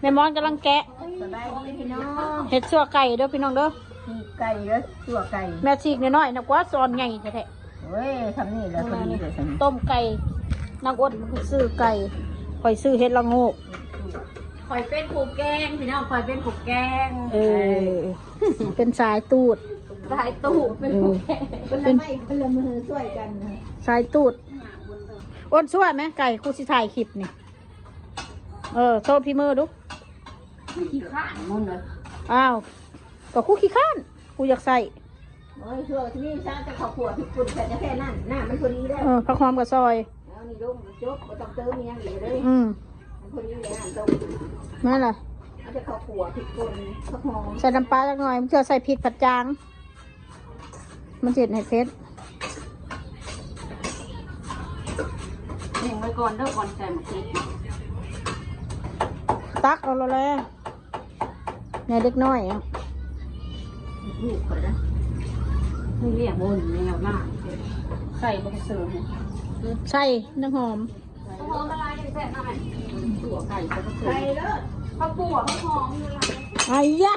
แม่มอนกำลังแกะ สบายดีพี่น้อง เห็ดชั่วไก่เด้อพี่น้องเด้อ ฉีกไก่เด้อตัวไก่ แม่ฉีกน้อยๆนะกว่าซอนใหญ่แท้ เว้ยทำนี่แล้วพอดีเลยสิ ๆต้มไก่นางอ้นซื้อไก่ข่อยซื้อเห็ดละโงก ข่อยเป็นผูกแกงพี่น้องข่อยเป็นผูกแกง เออเป็นสายตูด สายตู้เป็นผูกแกง เป็นไม้เป็นละมือช่วยกันนะ สายตูดอ้นช่วยไหมไก่กูสิถ่ายคลิปนี่โชว์พี่มือดู ขี้ข้านมุ่นเลย อ้าวก็คู่ขี้ข้านกูอยากใส่ โอ้ยช่วยที่นี่ซ่าจะขอขวดผิดกุ่นแต่จะแค่นั้นหน้ามันพอดีได้ ผักหอมกับซอย เอานี่ลงจบไม่ต้องเติมยังอยู่เลย มันพอดีเลยอ่ะตรง นั่นแหละ เอาจะขอขวดผิดกุ่นข้าวหอม ใส่น้ำปลาจักหน่อยมันจะใส่พริกผัดจาง มันเจ็ดให้เพชร หนึ่งไว้ก่อนเด้อก่อนใส่หมกพริก ตักเอาและแล้วในเล็กน้อยอ่ะ ลูกข่อยนะไม่เรียกบนแนวหน้าใส่บะเสริม ใส่น้ำหอม หอมละลายแซ่บหน่อยตัวไก่บะเสริ ไก่ ม เด้อ ข้าวปั่วข้าวหอมละลาย ไอ้ยะ